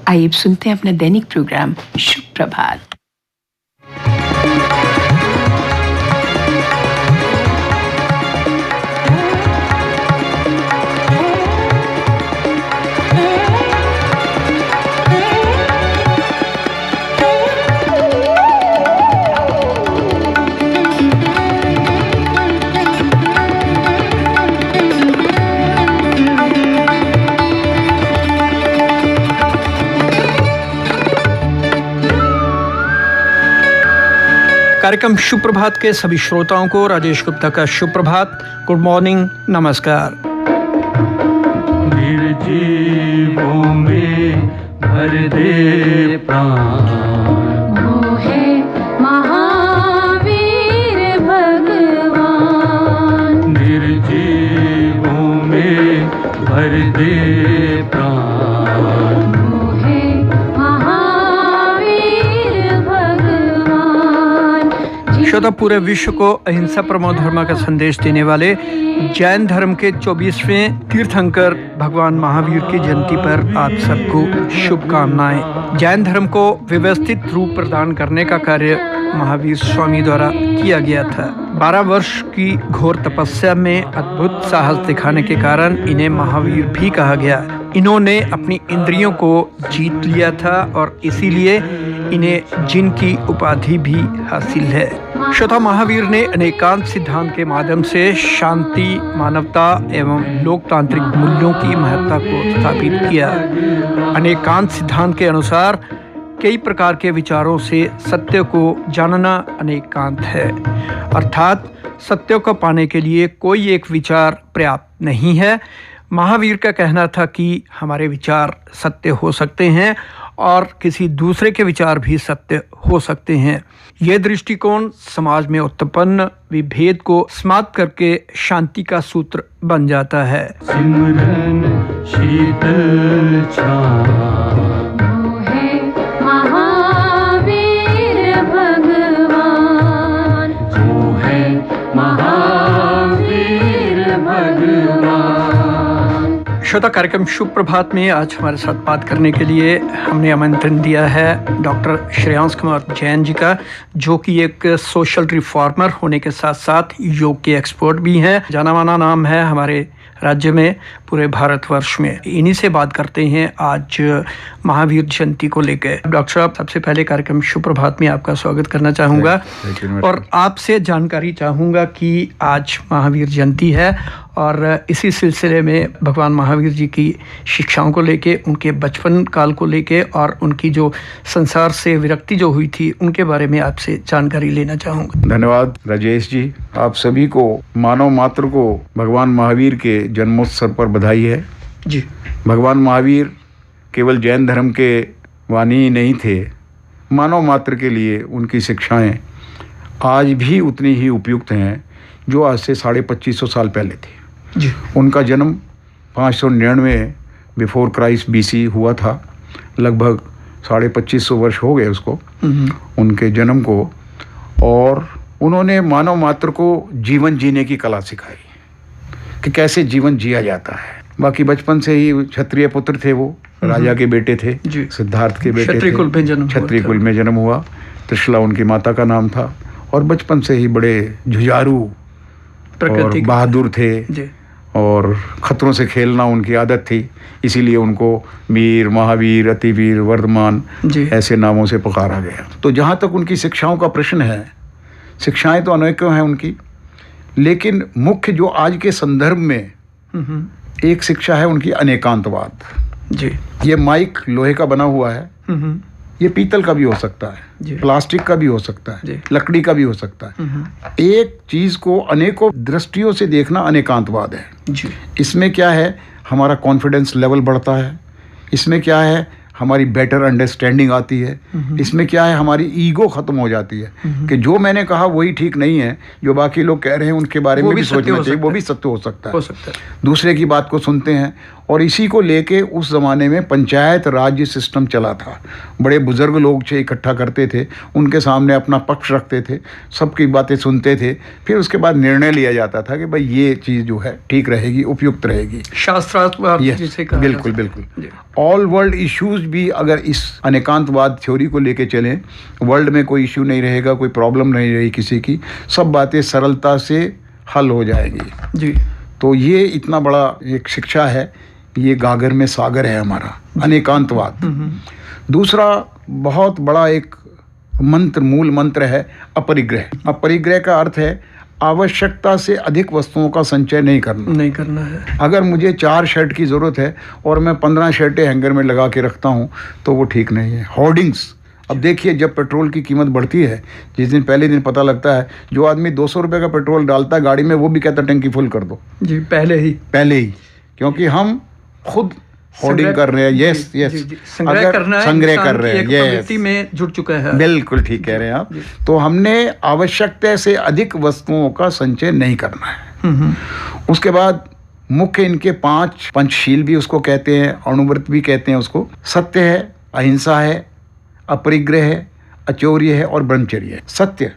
आइए सुनते हैं अपना दैनिक प्रोग्राम शुभ प्रभात। कार्यक्रम शुभ प्रभात के सभी श्रोताओं को राजेश गुप्ता का शुभ प्रभात। गुड मॉर्निंग, नमस्कार। निर्जीवों में भर दे प्राण, वो है महावीर भगवान। निर्जीवों में भर दे प्राण, वो है महावीर भगवान। श्रोता, पूरे विश्व को अहिंसा परमो धर्म का संदेश देने वाले जैन धर्म के 24वें तीर्थंकर भगवान महावीर की जयंती पर आप सबको शुभकामनाएं। जैन धर्म को व्यवस्थित रूप प्रदान करने का कार्य महावीर स्वामी द्वारा किया गया था। 12 वर्ष की घोर तपस्या में अद्भुत साहस दिखाने के कारण इन्हें महावीर भी कहा गया। इन्होंने अपनी इंद्रियों को जीत लिया था और इसीलिए इन्हें जिन की उपाधि भी हासिल है। श्रोता, महावीर ने अनेकांत सिद्धांत के माध्यम से शांति, मानवता एवं लोकतांत्रिक मूल्यों की महत्ता को स्थापित किया। अनेकांत सिद्धांत के अनुसार कई प्रकार के विचारों से सत्य को जानना अनेकांत है, अर्थात सत्य को पाने के लिए कोई एक विचार पर्याप्त नहीं है। महावीर का कहना था कि हमारे विचार सत्य हो सकते हैं और किसी दूसरे के विचार भी सत्य हो सकते हैं। यह दृष्टिकोण समाज में उत्पन्न विभेद को समाप्त करके शांति का सूत्र बन जाता है। सिमरन शीतल छाँव, वो है महावीर भगवान। वो है महावीर भगवान। श्रोता, कार्यक्रम शुभ प्रभात में आज हमारे साथ बात करने के लिए हमने आमंत्रण दिया है डॉक्टर श्रेयांश कुमार जैन जी का, जो कि एक सोशल रिफॉर्मर होने के साथ साथ योग के एक्सपर्ट भी हैं। जाना माना नाम है हमारे राज्य में, पूरे भारतवर्ष में। इन्हीं से बात करते हैं आज महावीर जयंती को लेकर। डॉक्टर साहब, सबसे पहले कार्यक्रम शुभ प्रभात में आपका स्वागत करना चाहूँगा और आपसे जानकारी चाहूँगा कि आज महावीर जयंती है और इसी सिलसिले में भगवान महावीर जी की शिक्षाओं को लेके, उनके बचपन काल को लेके और उनकी जो संसार से विरक्ति जो हुई थी उनके बारे में आपसे जानकारी लेना चाहूँगा। धन्यवाद राजेश जी। आप सभी को, मानव मात्र को भगवान महावीर के जन्मोत्सव पर बधाई है जी। भगवान महावीर केवल जैन धर्म के वाणी ही नहीं थे, मानव मात्र के लिए उनकी शिक्षाएं आज भी उतनी ही उपयुक्त हैं जो आज से 2550 साल पहले थी जी। उनका जन्म 599 बिफोर क्राइस्ट BC हुआ था। लगभग 2550 वर्ष हो गए उसको, उनके जन्म को। और उन्होंने मानव मात्र को जीवन जीने की कला सिखाई कि कैसे जीवन जिया जाता है। बाकी बचपन से ही क्षत्रिय पुत्र थे, वो राजा के बेटे थे, सिद्धार्थ के बेटे थे। क्षत्रिय कुल में जन्म हुआ। त्रिशला उनकी माता का नाम था और बचपन से ही बड़े जुझारू और बहादुर थे और खतरों से खेलना उनकी आदत थी। इसीलिए उनको वीर, महावीर, अतिवीर, वर्धमान ऐसे नामों से पुकारा गया। तो जहाँ तक उनकी शिक्षाओं का प्रश्न है, शिक्षाएं तो अनेकों हैं उनकी, लेकिन मुख्य जो आज के संदर्भ में एक शिक्षा है उनकी अनेकांतवाद जी। ये माइक लोहे का बना हुआ है, ये पीतल का भी हो सकता है, प्लास्टिक का भी हो सकता है, लकड़ी का भी हो सकता है। एक चीज को अनेकों दृष्टियों से देखना अनेकांतवाद है जी। इसमें क्या है, हमारा कॉन्फिडेंस लेवल बढ़ता है। इसमें क्या है, हमारी बेटर अंडरस्टैंडिंग आती है। इसमें क्या है, हमारी ईगो खत्म हो जाती है कि जो मैंने कहा वही ठीक नहीं है, जो बाकी लोग कह रहे हैं उनके बारे में भी सोचना चाहिए, वो भी सत्य हो सकता है। दूसरे की बात को सुनते हैं और इसी को लेके उस ज़माने में पंचायत राज्य सिस्टम चला था। बड़े बुज़ुर्ग लोग थे, इकट्ठा करते थे, उनके सामने अपना पक्ष रखते थे, सबकी बातें सुनते थे, फिर उसके बाद निर्णय लिया जाता था कि भाई ये चीज़ जो है ठीक रहेगी, उपयुक्त रहेगी। शास्त्रार्थ Yes, जिसे कहा बिल्कुल जाता है। बिल्कुल। ऑल वर्ल्ड इश्यूज भी अगर इस अनेकांतवाद थ्योरी को लेके चलें, वर्ल्ड में कोई इश्यू नहीं रहेगा, कोई प्रॉब्लम नहीं रहेगी किसी की, सब बातें सरलता से हल हो जाएंगी। जी तो ये इतना बड़ा एक शिक्षा है, ये गागर में सागर है हमारा अनेकांतवाद। दूसरा बहुत बड़ा एक मंत्र, मूल मंत्र है अपरिग्रह। अपरिग्रह का अर्थ है आवश्यकता से अधिक वस्तुओं का संचय नहीं करना है। अगर मुझे 4 शर्ट की ज़रूरत है और मैं 15 शर्टें हैंगर में लगा के रखता हूँ तो वो ठीक नहीं है। होर्डिंग्स, अब देखिए जब पेट्रोल की कीमत बढ़ती है, जिस दिन पहले दिन पता लगता है, जो आदमी 200 रुपये का पेट्रोल डालता है गाड़ी में, वो भी कहता है टंकी फुल कर दो जी, पहले ही, क्योंकि हम खुद होर्डिंग कर रहे हैं। यस यस, संग्रह करना है, संग्रह कर रहे हैं, प्रवृत्ति में जुड़ चुका है। बिल्कुल ठीक कह रहे हैं आप। तो हमने आवश्यकता से अधिक वस्तुओं का संचय नहीं करना है। उसके बाद मुख्य इनके 5 पंचशील भी उसको कहते हैं, अणुव्रत भी कहते हैं उसको। सत्य है, अहिंसा है, अपरिग्रह है, अचौर्य है और ब्रह्मचर्य है। सत्य,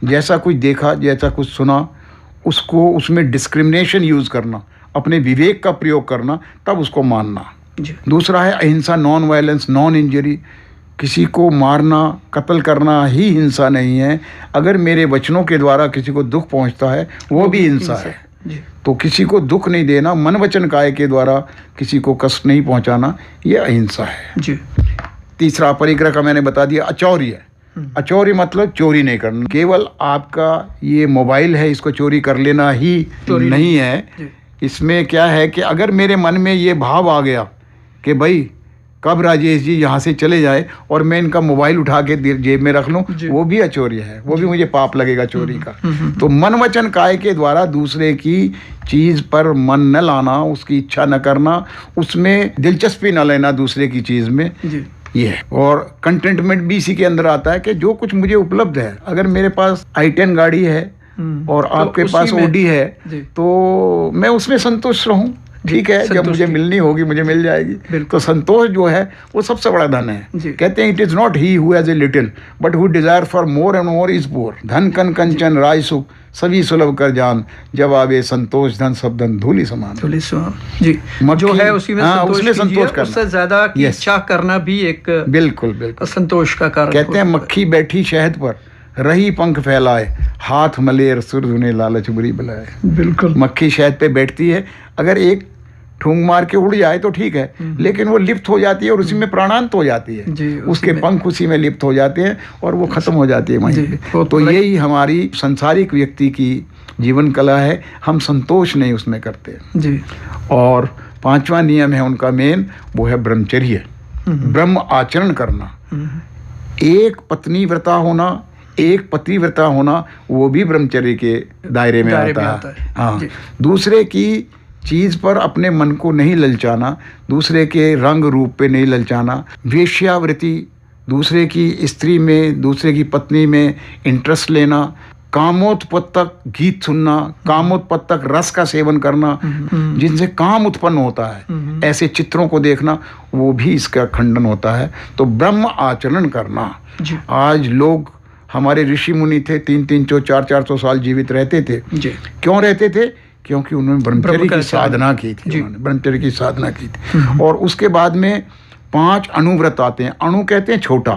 जैसा कुछ देखा, जैसा कुछ सुना, उसको उसमें डिस्क्रिमिनेशन यूज़ करना, अपने विवेक का प्रयोग करना, तब उसको मानना। दूसरा है अहिंसा, नॉन वायलेंस, नॉन इंजरी। किसी को मारना, कत्ल करना ही हिंसा नहीं है। अगर मेरे वचनों के द्वारा किसी को दुख पहुंचता है वो भी हिंसा है। तो किसी को दुख नहीं देना, मन वचन काया के द्वारा किसी को कष्ट नहीं पहुंचाना, ये अहिंसा है जी। तीसरा अपरिग्रह का मैंने बता दिया। अचौर्य, अचौर्य मतलब चोरी नहीं करना। केवल आपका ये मोबाइल है, इसको चोरी कर लेना ही नहीं है। इसमें क्या है कि अगर मेरे मन में ये भाव आ गया कि भाई कब राजेश जी यहाँ से चले जाए और मैं इनका मोबाइल उठा के जेब में रख लूँ, वो भी अचौर्य है, वो भी मुझे पाप लगेगा चोरी का। तो मन वचन काय के द्वारा दूसरे की चीज़ पर मन न लाना, उसकी इच्छा न करना, उसमें दिलचस्पी न लेना दूसरे की चीज़ में, ये है। और कंटेंटमेंट भी इसी के अंदर आता है कि जो कुछ मुझे उपलब्ध है, अगर मेरे पास i10 गाड़ी है और तो आपके पास ओडी है, तो मैं उसमें संतुष्ट रहूं। ठीक है, जब मुझे मिलनी होगी मुझे मिल जाएगी। तो संतोष जो है वो सबसे बड़ा धन है। कहते हैं it is not he who has a little but who desire for more and more is poor. धन कन कंचन राय सुख सभी सुलभ कर जान, जब आवे संतोष धन सब धन धूलि समान। जी, जो है उसी में संतोष करना, उससे ज्यादा की इच्छा करना भी एक बिल्कुल संतोष का कारण। कहते हैं मक्खी बैठी शहद पर रही पंख फैलाए, हाथ मलेर सुर धुने लालच बुरी बुलाए। बिल्कुल, मक्खी शहद पे बैठती है, अगर एक ठूंग मार के उड़ जाए तो ठीक है, लेकिन वो लिप्त हो जाती है और उसी में प्राणांत हो जाती है, उसके पंख उसी में लिप्त हो जाते हैं और वो खत्म हो जाती है वहीं पे। तो यही हमारी संसारिक व्यक्ति की जीवन कला है, हम संतोष नहीं उसमें करते जी। और 5वां नियम है उनका मेन, वो है ब्रह्मचर्य, ब्रह्म आचरण करना। एक पत्नी व्रता होना, एक पतिव्रता होना, वो भी ब्रह्मचर्य के दायरे में आता है। हाँ, दूसरे की चीज़ पर अपने मन को नहीं ललचाना, दूसरे के रंग रूप पे नहीं ललचाना, वेश्यावृत्ति, दूसरे की स्त्री में, दूसरे की पत्नी में इंटरेस्ट लेना, कामोत्पत्तक गीत सुनना, कामोत्पत्तक रस का सेवन करना, जिनसे काम उत्पन्न होता है, ऐसे चित्रों को देखना, वो भी इसका खंडन होता है। तो ब्रह्म आचरण करना। आज लोग, हमारे ऋषि मुनि थे, 300-300, 400-400 साल जीवित रहते थे। क्यों रहते थे? क्योंकि उन्होंने ब्रह्मचर्य की साधना की थी, उन्होंने ब्रह्मचर्य की साधना की थी। और उसके बाद में 5 अणुव्रत आते हैं। अणु कहते हैं छोटा।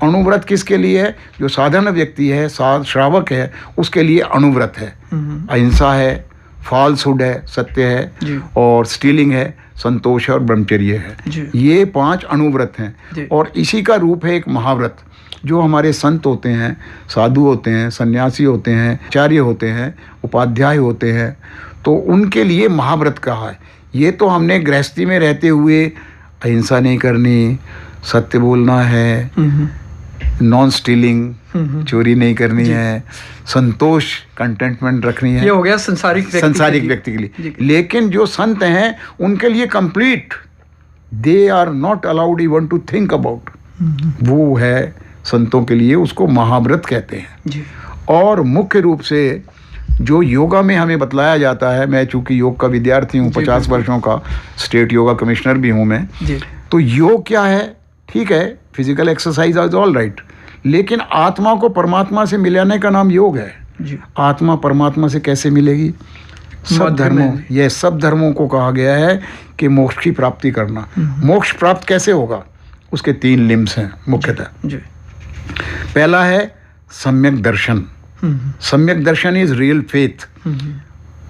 अणुव्रत किसके लिए है? जो साधारण व्यक्ति है, श्रावक है, उसके लिए अणुव्रत है। अहिंसा है, फॉल्सहुड है, सत्य है, और स्टीलिंग है, संतोष है और ब्रह्मचर्य है। ये 5 अणुव्रत हैं। और इसी का रूप है एक महाव्रत। जो हमारे संत होते हैं, साधु होते हैं, सन्यासी होते हैं, आचार्य होते हैं, उपाध्याय होते हैं, तो उनके लिए महाव्रत कहा है। ये तो हमने गृहस्थी में रहते हुए अहिंसा नहीं करनी, सत्य बोलना है, नॉन स्टीलिंग, चोरी नहीं करनी है, संतोष, कंटेंटमेंट रखनी है। ये हो गया संसारिक व्यक्ति के लिए। लेकिन जो संत हैं उनके लिए complete, they are not allowed even to think about, वो है संतों के लिए, उसको महाव्रत कहते हैं। और मुख्य रूप से जो योगा में हमें बतलाया जाता है, मैं चूंकि योग का विद्यार्थी हूँ, 50 वर्षों का स्टेट योगा कमिश्नर भी हूँ मैं, तो योग क्या है? ठीक है, physical exercise is all right, लेकिन आत्मा को परमात्मा से मिलाने का नाम योग है। आत्मा परमात्मा से कैसे मिलेगी? सब धर्मों को कहा गया है कि मोक्ष की प्राप्ति करना। मोक्ष प्राप्त कैसे होगा? उसके 3 लिम्स हैं मुख्यतः। पहला है सम्यक दर्शन। सम्यक दर्शन इज रियल फेथ।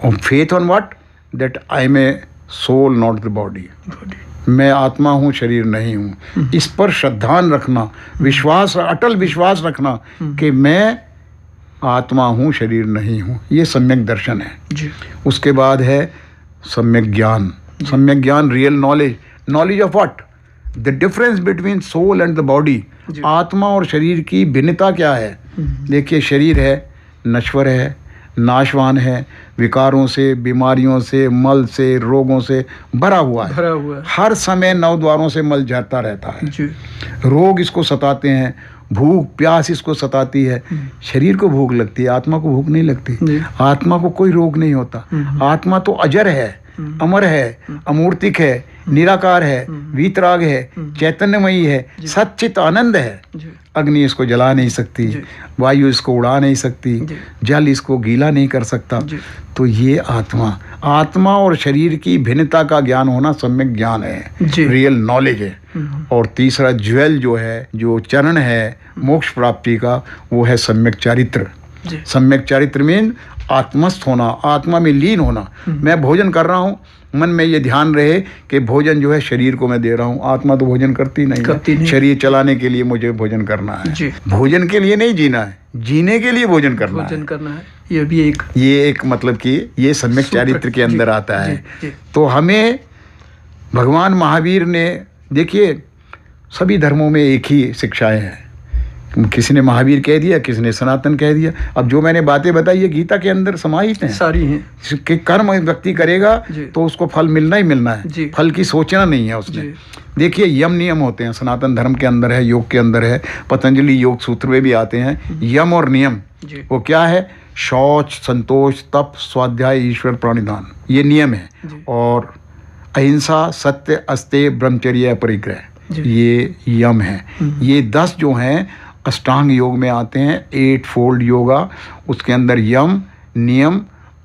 और faith on what? That I am a soul not the body. मैं आत्मा हूँ, शरीर नहीं हूँ। इस पर श्रद्धान रखना, विश्वास, अटल विश्वास रखना कि मैं आत्मा हूँ, शरीर नहीं हूँ। ये सम्यक दर्शन है। उसके बाद है सम्यक ज्ञान। सम्यक ज्ञान, real knowledge. Knowledge of what? The difference between soul and the body. आत्मा और शरीर की भिन्नता क्या है? देखिए, शरीर है, नश्वर है, नाशवान है, विकारों से, बीमारियों से, मल से, रोगों से भरा हुआ है। हर समय 9 द्वारों से मल जाता रहता है। रोग इसको सताते हैं, भूख प्यास इसको सताती है। शरीर को भूख लगती है, आत्मा को भूख नहीं लगती। आत्मा को कोई रोग नहीं होता। आत्मा तो अजर है, अमर है, अमूर्तिक है, निराकार है, वीतराग है, चैतन्यमयी है, सच्चित आनंद है। अग्नि इसको जला नहीं सकती, वायु इसको उड़ा नहीं सकती, जल इसको गीला नहीं कर सकता। तो ये आत्मा और शरीर की भिन्नता का ज्ञान होना सम्यक ज्ञान है, रियल नॉलेज है। और तीसरा ज्वेल जो है, जो चरण है मोक्ष प्राप्ति का, वो है सम्यक चारित्र। सम्यक चारित्र मीन आत्मस्थ होना, आत्मा में लीन होना। मैं भोजन कर रहा हूँ, मन में ये ध्यान रहे कि भोजन जो है शरीर को मैं दे रहा हूँ। आत्मा तो भोजन करती नहीं। शरीर चलाने के लिए मुझे भोजन करना है, भोजन के लिए नहीं जीना है, जीने के लिए भोजन करना है। ये भी एक मतलब कि ये सम्यक चारित्र के अंदर आता है। तो हमें भगवान महावीर ने, देखिए सभी धर्मों में एक ही शिक्षाएं हैं। किसी ने महावीर कह दिया, किसी ने सनातन कह दिया। अब जो मैंने बातें बताई ये गीता के अंदर समाहित हैं, सारी हैं कि कर्म व्यक्ति करेगा तो उसको फल मिलना ही मिलना है, फल की सोचना नहीं है उसने। देखिए यम नियम होते हैं, सनातन धर्म के अंदर है, योग के अंदर है, पतंजलि योग सूत्र में भी आते हैं यम और नियम। वो क्या है? शौच, संतोष, तप, स्वाध्याय, ईश्वर प्राणिदान, ये नियम है। और अहिंसा, सत्य, अस्तेय, ब्रह्मचर्य, परिग्रह, ये यम है। ये 10 जो हैं अष्टांग योग में आते हैं, 8 फोल्ड योगा। उसके अंदर यम, नियम,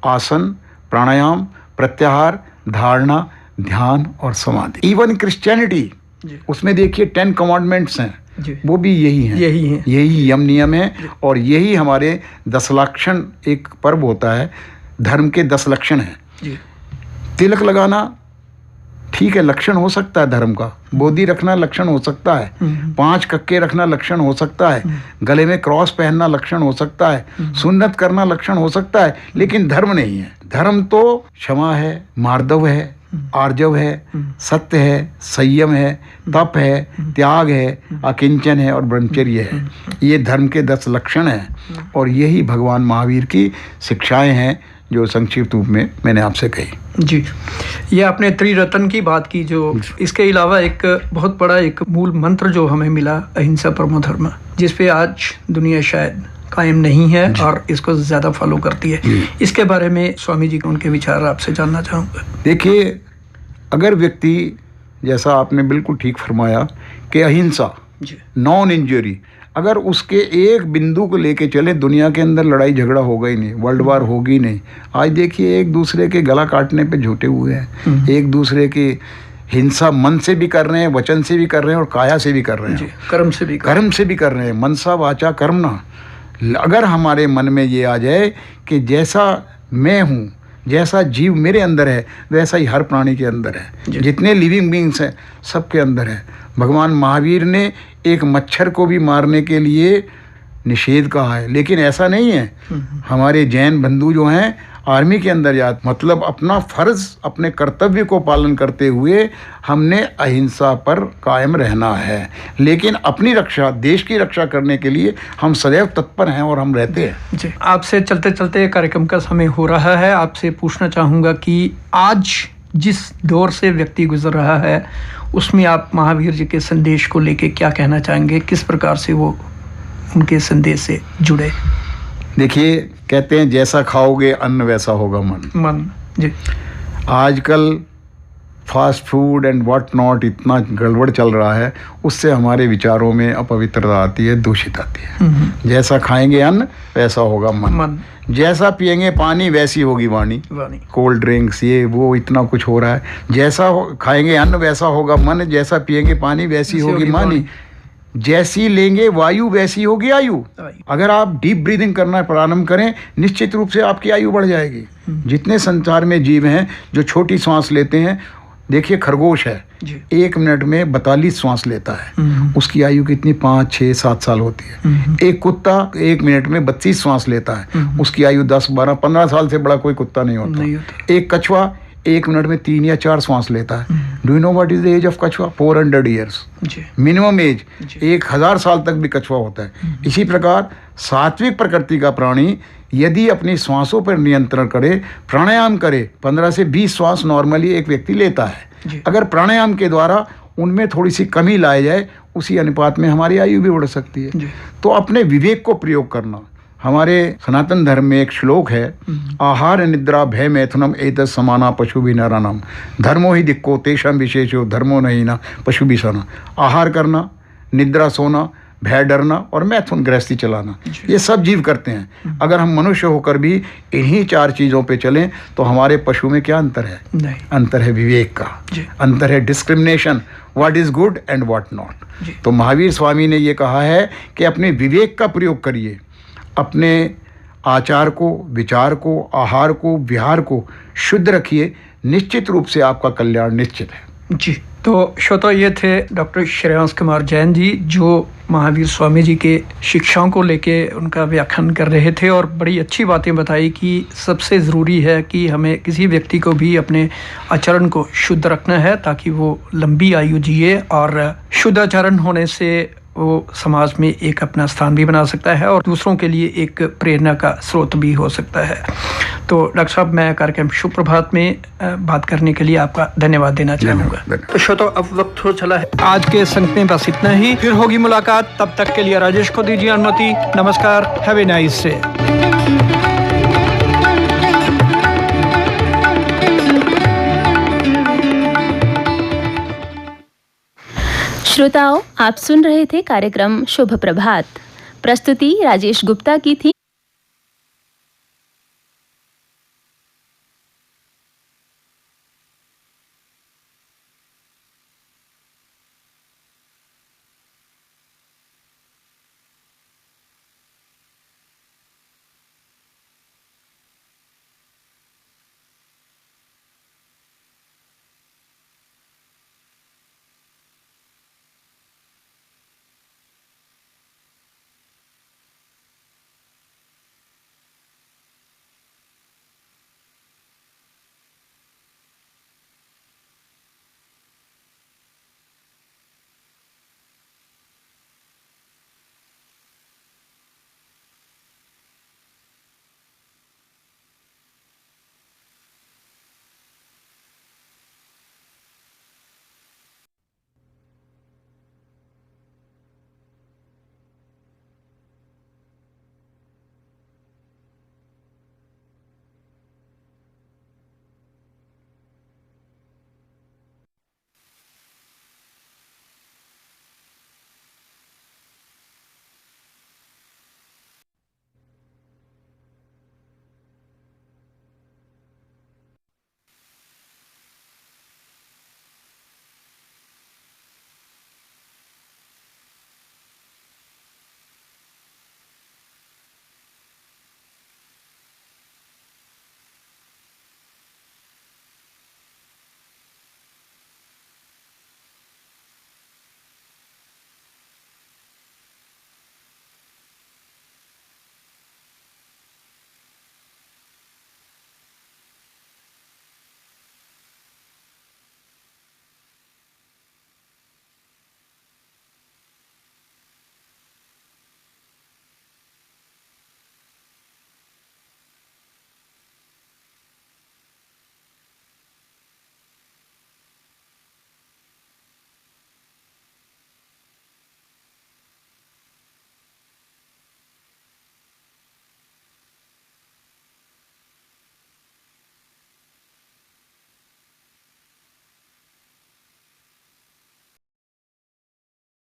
आसन, प्राणायाम, प्रत्याहार, धारणा, ध्यान और समाधि। इवन क्रिश्चियनिटी, उसमें देखिए 10 कमांडमेंट्स हैं, वो भी यही हैं, यही यम नियम है। और यही हमारे 10 लक्षण, एक पर्व होता है, धर्म के 10 लक्षण हैं। तिलक लगाना ठीक है, लक्षण हो सकता है धर्म का। बोधी रखना लक्षण हो सकता है, 5 कक्के रखना लक्षण हो सकता है, गले में क्रॉस पहनना लक्षण हो सकता है, सुन्नत करना लक्षण हो सकता है, लेकिन धर्म नहीं है। धर्म तो क्षमा है, मार्दव है, आर्जव है, सत्य है, संयम है, तप है, त्याग है, अकिंचन है और ब्रह्मचर्य है। ये धर्म के 10 लक्षण हैं और यही भगवान महावीर की शिक्षाएं हैं जो संक्षिप्त रूप में मैंने आपसे कही। जी, ये आपने त्रिरत्न की बात की। जो इसके अलावा एक बहुत बड़ा एक मूल मंत्र जो हमें मिला, अहिंसा परमो धर्म, जिस पे आज दुनिया शायद कायम नहीं है और इसको ज़्यादा फॉलो करती है। इसके बारे में स्वामी जी के उनके विचार आपसे जानना चाहूँगा। देखिए, अगर व्यक्ति, जैसा आपने बिल्कुल ठीक फरमाया कि अहिंसा, नॉन इंजरी, अगर उसके एक बिंदु को लेके चले, दुनिया के अंदर लड़ाई झगड़ा होगा ही नहीं, वर्ल्ड वार होगी नहीं। आज देखिए एक दूसरे के गला काटने पे झूठे हुए हैं, एक दूसरे की हिंसा मन से भी कर रहे हैं, वचन से भी कर रहे हैं और काया से भी कर रहे हैं, कर्म से भी कर रहे हैं। मनसा वाचा कर्मणा। अगर हमारे मन में ये आ जाए कि जैसा मैं हूँ, जैसा जीव मेरे अंदर है, वैसा ही हर प्राणी के अंदर है, जितने लिविंग बींग्स हैं सबके अंदर है। भगवान महावीर ने एक मच्छर को भी मारने के लिए निषेध कहा है, लेकिन ऐसा नहीं है। हमारे जैन बंधु जो हैं आर्मी के अंदर जाते, मतलब अपना फर्ज, अपने कर्तव्य को पालन करते हुए हमने अहिंसा पर कायम रहना है, लेकिन अपनी रक्षा, देश की रक्षा करने के लिए हम सदैव तत्पर हैं और हम रहते हैं। जी, आपसे चलते चलते कार्यक्रम का समय हो रहा है। आपसे पूछना चाहूँगा कि आज जिस दौर से व्यक्ति गुजर रहा है उसमें आप महावीर जी के संदेश को लेके क्या कहना चाहेंगे? किस प्रकार से वो उनके संदेश से जुड़े? देखिए, कहते हैं जैसा खाओगे अन्न वैसा होगा मन। जी। आजकल fast food and what not इतना गड़बड़ चल रहा है, उससे हमारे विचारों में अपवित्रता आती है, दूषित आती है। जैसा खाएंगे अन्न वैसा होगा मन। जैसा पिएंगे पानी वैसी होगी वाणी। कोल्ड ड्रिंक्स ये वो इतना कुछ हो रहा है। जैसा खाएंगे अन्न वैसा होगा मन, जैसा पिएंगे पानी वैसी होगी वाणी, जैसी लेंगे वायु वैसी होगी आयु। अगर आप डीप ब्रीदिंग करना प्रारंभ करें, निश्चित रूप से आपकी आयु बढ़ जाएगी। जितने संसार में जीव हैं जो छोटी सांस लेते हैं, देखिए खरगोश है 1 मिनट में 42 सांस लेता है, उसकी आयु कितनी 5, 6, 7 साल होती है। एक कुत्ता 1 मिनट में 32 सांस लेता है, उसकी आयु 10, 12, 15 साल से बड़ा कोई कुत्ता नहीं होता। एक कछुआ 1 मिनट में 3 या 4 सांस लेता है। Do you know what is the age of कछुआ? 400 ईयर्स मिनिमम एज। 1000 साल तक भी कछुआ होता है। इसी प्रकार सात्विक प्रकृति का प्राणी यदि अपनी श्वासों पर नियंत्रण करे, प्राणायाम करे, 15 से 20 श्वास नॉर्मली एक व्यक्ति लेता है। अगर प्राणायाम के द्वारा उनमें थोड़ी सी कमी लाई जाए, उसी अनुपात में हमारी आयु भी बढ़ सकती है। तो अपने विवेक को प्रयोग करना। हमारे सनातन धर्म में एक श्लोक है, आहार निद्रा भय मैथुनम एतत् समाना पशु भी नरानम धर्मो ही दिक्को तेषां विशेषो धर्मो नहीं ना पशु भी सना। आहार करना, निद्रा सोना, भय डरना और मैथुन गृहस्थी चलाना, ये सब जीव करते हैं। अगर हम मनुष्य होकर भी इन्हीं 4 चीज़ों पे चलें तो हमारे पशु में क्या अंतर है? नहीं। अंतर है विवेक का, अंतर है discrimination, what is good and what not. तो महावीर स्वामी ने ये कहा है कि अपने विवेक का प्रयोग करिए, अपने आचार को, विचार को, आहार को, विहार को शुद्ध रखिए, निश्चित रूप से आपका कल्याण निश्चित है। जी। तो श्रोता, ये थे डॉक्टर श्रेयांश कुमार जैन जी, जो महावीर स्वामी जी के शिक्षाओं को लेके उनका व्याख्यान कर रहे थे और बड़ी अच्छी बातें बताई कि सबसे ज़रूरी है कि हमें किसी व्यक्ति को भी अपने आचरण को शुद्ध रखना है ताकि वो लंबी आयु जिए, और शुद्ध आचरण होने से वो समाज में एक अपना स्थान भी बना सकता है और दूसरों के लिए एक प्रेरणा का स्रोत भी हो सकता है। तो डॉक्टर साहब, मैं कार्यक्रम शुभ प्रभात में बात करने के लिए आपका धन्यवाद देना चाहूँगा। तो श्रोताओ, अब वक्त हो चला है आज के संग में बस इतना ही। फिर होगी मुलाकात, तब तक के लिए राजेश को दीजिए अनुमति। नमस्कार, हैव ए नाइस डे। श्रोताओं, आप सुन रहे थे कार्यक्रम शुभ प्रभात। प्रस्तुति राजेश गुप्ता की थी।